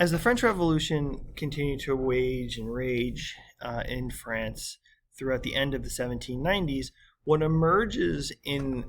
As the French Revolution continued to wage and rage in France throughout the end of the 1790s, what emerges in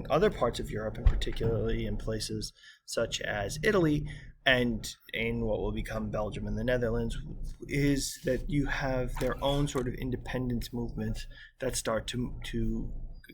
other parts of Europe, and particularly in places such as Italy and in what will become Belgium and the Netherlands, is that you have their own sort of independence movements that start to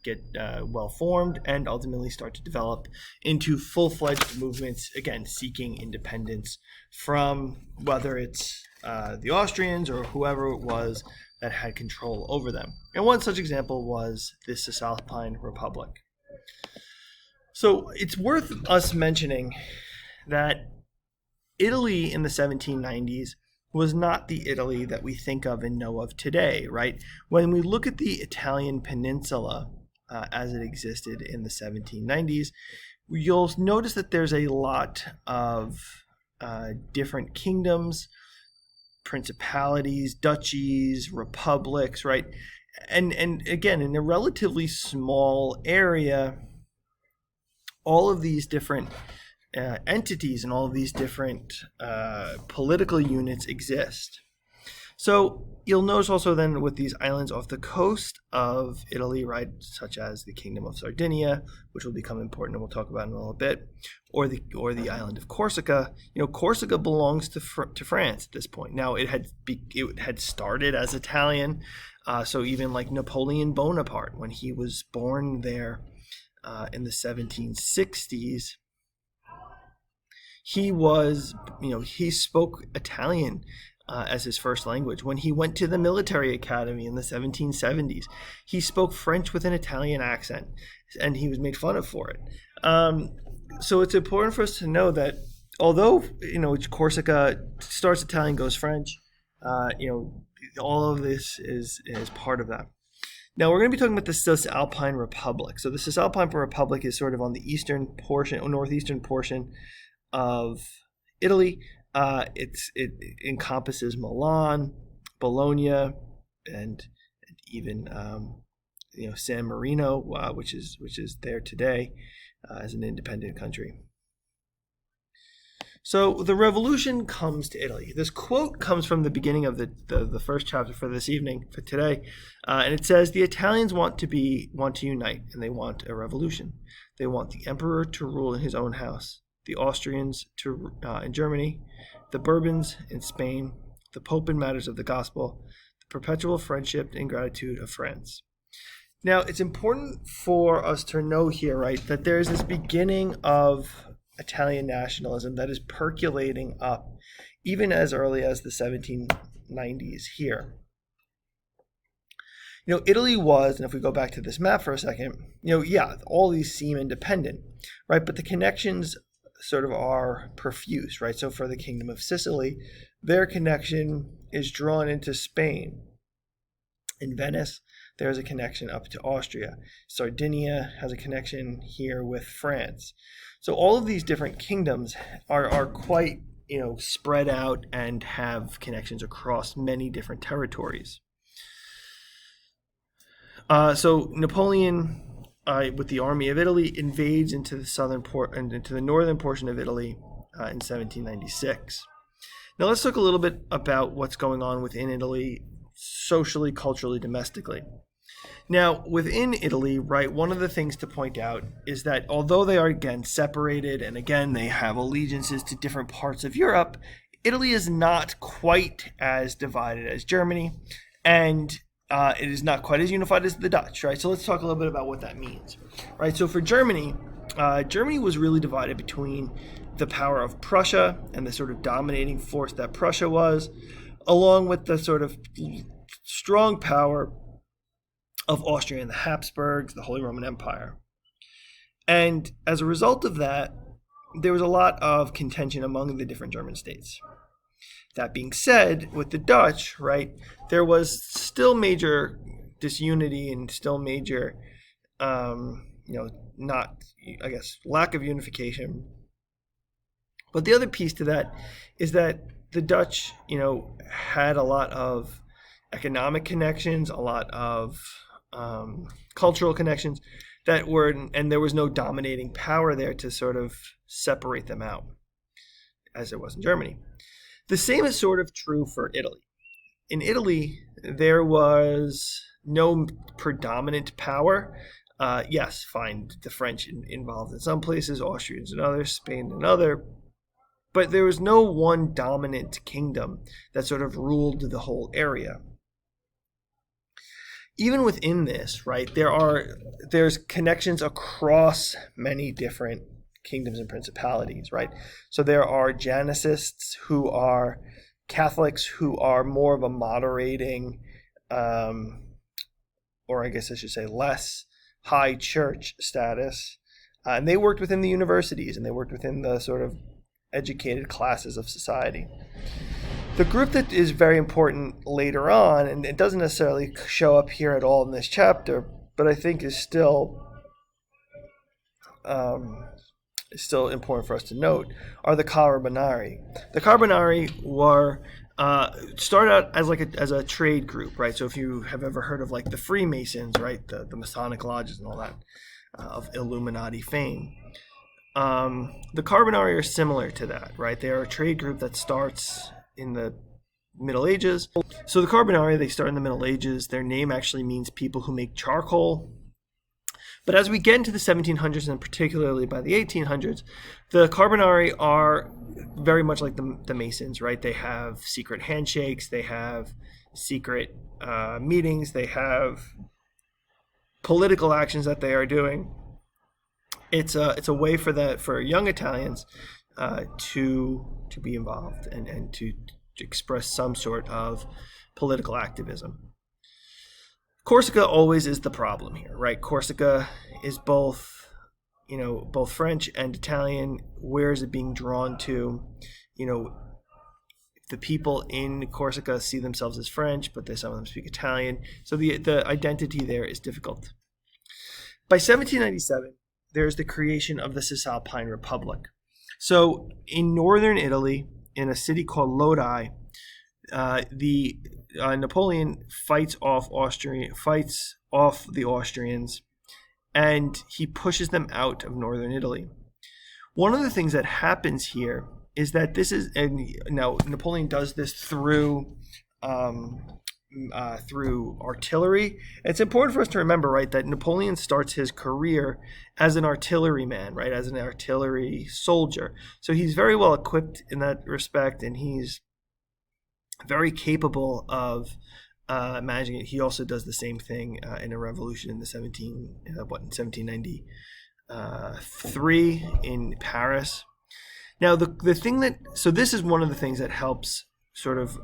get well formed and ultimately start to develop into full-fledged movements, again seeking independence from whether it's the Austrians or whoever it was that had control over them. And one such example was the Cisalpine Republic. So it's worth us mentioning that Italy in the 1790s was not the Italy that we think of and know of today, right? When we look at the Italian peninsula as it existed in the 1790s, you'll notice that there's a lot of different kingdoms, principalities, duchies, republics, right? And again, in a relatively small area, all of these different entities and all of these different political units exist. So you'll notice also then with these islands off the coast of Italy, right, such as the Kingdom of Sardinia, which will become important and we'll talk about in a little bit, or the island of Corsica. Corsica belongs to France at this point. Now it had started as Italian, so even like Napoleon Bonaparte, when he was born there in the 1760s, he spoke Italian as his first language. When he went to the military academy in the 1770s, he spoke French with an Italian accent, and he was made fun of for it. So it's important for us to know that although Corsica starts Italian, goes French, all of this is part of that. Now we're going to be talking about the Cisalpine Republic. So the Cisalpine Republic is sort of on the northeastern portion of Italy. It encompasses Milan, Bologna, and even San Marino, which is there today as an independent country. So the revolution comes to Italy. This quote comes from the beginning of the first chapter for this evening, for today, and it says, "The Italians want to unite, and they want a revolution. They want the emperor to rule in his own house, the Austrians in Germany, the Bourbons in Spain, the Pope in matters of the gospel, the perpetual friendship and gratitude of France." Now, it's important for us to know here, right, that there's this beginning of Italian nationalism that is percolating up even as early as the 1790s here. Italy was, and if we go back to this map for a second, all these seem independent, right? But the connections sort of are profuse, right? So for the Kingdom of Sicily, their connection is drawn into Spain. In Venice, there's a connection up to Austria. Sardinia has a connection here with France. So all of these different kingdoms are quite, spread out and have connections across many different territories. So Napoleon, with the army of Italy, invades into the northern portion of Italy in 1796. Now let's talk a little bit about what's going on within Italy, socially, culturally, domestically. Now, within Italy, right, one of the things to point out is that although they are, again, separated, and again, they have allegiances to different parts of Europe, Italy is not quite as divided as Germany, and it is not quite as unified as the Dutch, right? So let's talk a little bit about what that means, right? So for Germany, Germany was really divided between the power of Prussia and the sort of dominating force that Prussia was, along with the sort of strong power of Austria and the Habsburgs, the Holy Roman Empire. And as a result of that, there was a lot of contention among the different German states. That being said, with the Dutch, right, there was still major disunity and still major, lack of unification. But the other piece to that is that the Dutch, had a lot of economic connections, a lot of cultural connections and there was no dominating power there to sort of separate them out. as there was in Germany. The same is sort of true for Italy. In Italy, there was no predominant power. Yes, find the French involved in some places, Austrians in others, Spain in other, but there was no one dominant kingdom that sort of ruled the whole area. Even within this, right, there's connections across many different kingdoms and principalities, right? So there are Janicists who are Catholics who are more of a moderating, or I guess I should say less high church status. And they worked within the universities and they worked within the sort of educated classes of society. The group that is very important later on, and it doesn't necessarily show up here at all in this chapter, but I think is still important for us to note, are the Carbonari. The Carbonari were started out as a trade group, right? So if you have ever heard of like the Freemasons, right, the Masonic lodges and all that of Illuminati fame, the Carbonari are similar to that, right? They are a trade group that starts in the Middle Ages. So the Carbonari, they start in the Middle Ages. Their name actually means people who make charcoal. But as we get into the 1700s, and particularly by the 1800s, the Carbonari are very much like the Masons, right? They have secret handshakes, they have secret meetings, they have political actions that they are doing. It's a way for young Italians to be involved and to express some sort of political activism. Corsica always is the problem here, right? Corsica is both French and Italian. Where is it being drawn to? The people in Corsica see themselves as French, but some of them speak Italian. So the identity there is difficult. By 1797, there's the creation of the Cisalpine Republic. So in northern Italy, in a city called Lodi, Napoleon fights off the Austrians, and he pushes them out of northern Italy. One of the things that happens here is that now Napoleon does this through artillery. It's important for us to remember, right, that Napoleon starts his career as an artilleryman, right, as an artillery soldier. So he's very well equipped in that respect, and he's very capable of managing it. He also does the same thing in a revolution in 1793 in Paris. Now the thing this is one of the things that helps sort of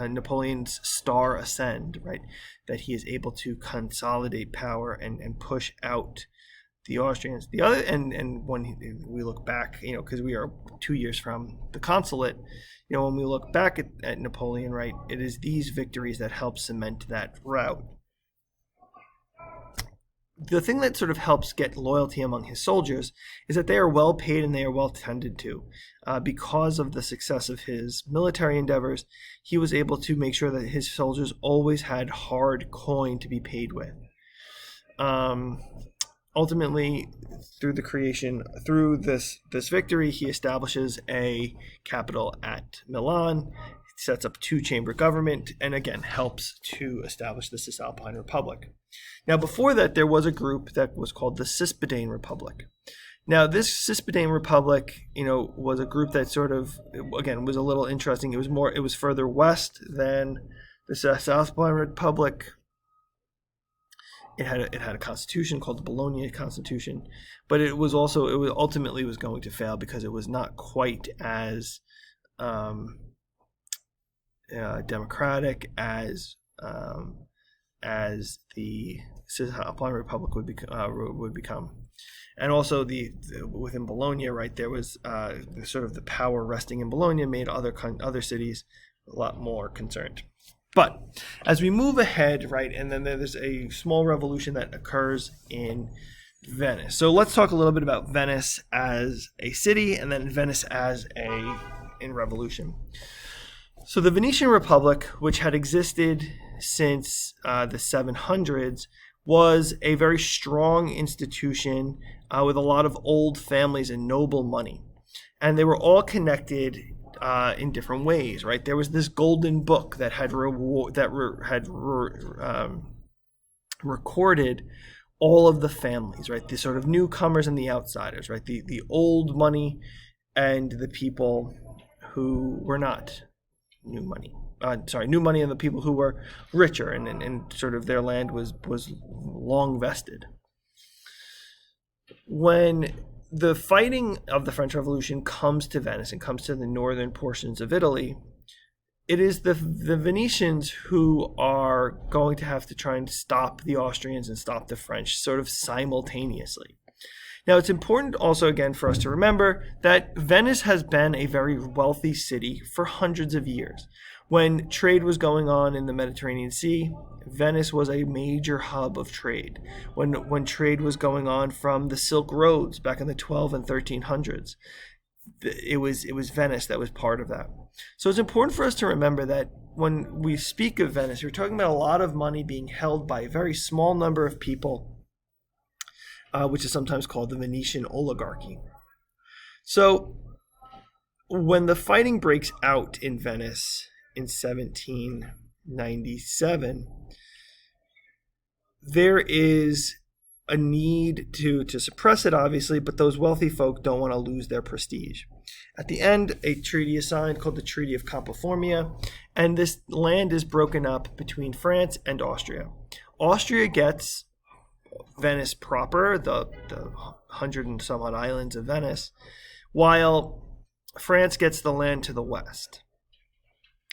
Napoleon's star ascend, right? That he is able to consolidate power and push out the Austrians. The other, and when we look back, because we are 2 years from the consulate, when we look back at Napoleon, right, it is these victories that help cement that route. The thing that sort of helps get loyalty among his soldiers is that they are well paid and they are well tended to. Because of the success of his military endeavors, he was able to make sure that his soldiers always had hard coin to be paid with. Ultimately, through this victory, he establishes a capital at Milan, sets up two-chamber government, and again helps to establish the Cisalpine Republic. Now, before that, there was a group that was called the Cisalpine Republic. Now, this Cisalpine Republic, was a group that sort of, again, was a little interesting. It was further west than the Cisalpine Republic. It had a constitution called the Bologna Constitution, but it ultimately was going to fail because it was not quite as democratic as the Cisalpine Republic would become. And also within Bologna, right, there was sort of the power resting in Bologna made other cities a lot more concerned. But as we move ahead, right, and then there's a small revolution that occurs in Venice. So let's talk a little bit about Venice as a city and then Venice as in revolution. So the Venetian Republic, which had existed since the 700s, was a very strong institution with a lot of old families and noble money. and they were all connected in different ways, right? There was this golden book that had recorded all of the families, right? The sort of newcomers and the outsiders, right? The old money and the people who were not new money. New money and the people who were richer, and sort of their land was long vested. When the fighting of the French Revolution comes to Venice and comes to the northern portions of Italy, it is the Venetians who are going to have to try and stop the Austrians and stop the French sort of simultaneously. Now, it's important also, again, for us to remember that Venice has been a very wealthy city for hundreds of years. When trade was going on in the Mediterranean Sea, Venice was a major hub of trade. When trade was going on from the Silk Roads back in the 12 and 1300s, it was Venice that was part of that. So it's important for us to remember that when we speak of Venice, we're talking about a lot of money being held by a very small number of people, which is sometimes called the Venetian oligarchy. So when the fighting breaks out in Venice in 1797, there is a need to suppress it, obviously, but those wealthy folk don't want to lose their prestige. At the end, a treaty is signed called the Treaty of Campoformia, and this land is broken up between France and Austria. Austria gets Venice proper, the 100 and some odd islands of Venice, while France gets the land to the west.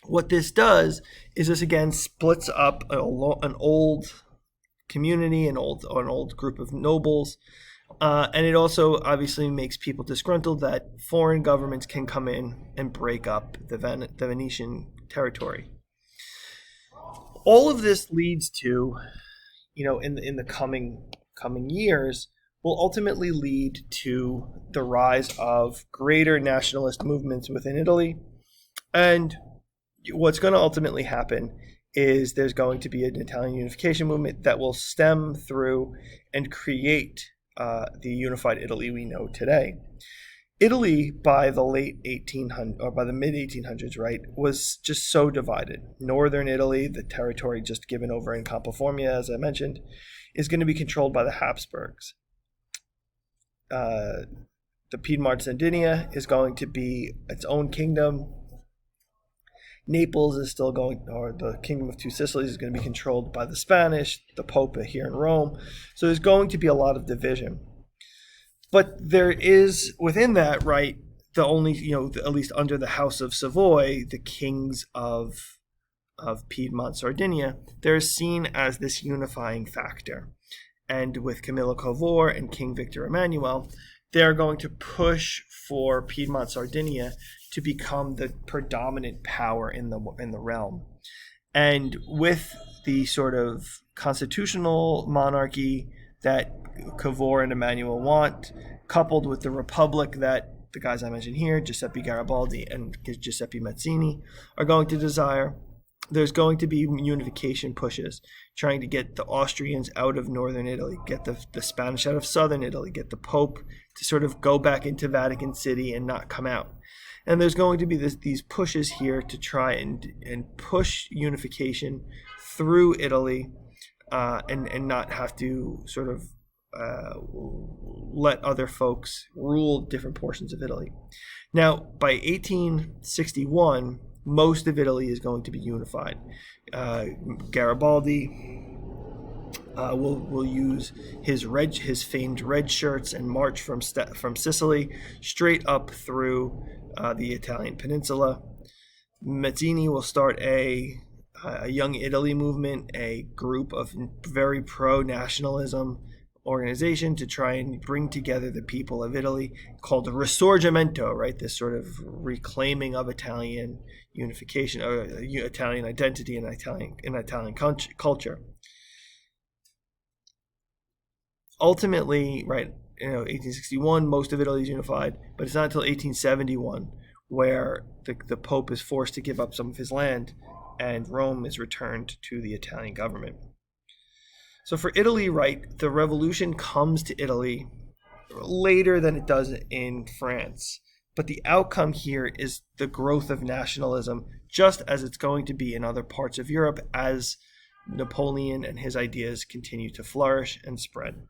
What this does is this again splits up an old community, an old group of nobles, and it also obviously makes people disgruntled that foreign governments can come in and break up the Venetian territory. All of this leads to, in the coming years, will ultimately lead to the rise of greater nationalist movements within Italy. And what's going to ultimately happen is there's going to be an Italian unification movement that will stem through and create the unified Italy we know today. Italy, by the late 1800s, or by the mid 1800s, right, was just so divided. Northern Italy, the territory just given over in Campoformia, as I mentioned, is going to be controlled by the Habsburgs. The Piedmont Sardinia is going to be its own kingdom. Naples is still or the Kingdom of Two Sicilies is going to be controlled by the Spanish, the Pope here in Rome. So there's going to be a lot of division. But there is, within that, right, the only, at least under the House of Savoy, the kings of Piedmont Sardinia, they're seen as this unifying factor. And with Camillo Cavour and King Victor Emmanuel, they're going to push for Piedmont Sardinia to become the predominant power in the realm. And with the sort of constitutional monarchy that Cavour and Emmanuel want, coupled with the republic that the guys I mentioned here, Giuseppe Garibaldi and Giuseppe Mazzini, are going to desire, there's going to be unification pushes, trying to get the Austrians out of northern Italy, get the Spanish out of southern Italy, get the Pope to sort of go back into Vatican City and not come out. And there's going to be these pushes here to try and push unification through Italy, and not have to sort of let other folks rule different portions of Italy. Now, by 1861, most of Italy is going to be unified. Garibaldi will use his famed red shirts and march from Sicily straight up through the Italian peninsula. Mazzini will start a Young Italy movement, a group of very pro-nationalism organization to try and bring together the people of Italy, called the Risorgimento, right? This sort of reclaiming of Italian unification, Italian identity and Italian culture. Ultimately, right, 1861, most of Italy is unified, but it's not until 1871 where the Pope is forced to give up some of his land and Rome is returned to the Italian government. So for Italy, right, the revolution comes to Italy later than it does in France, But the outcome here is the growth of nationalism, just as it's going to be in other parts of Europe as Napoleon and his ideas continue to flourish and spread.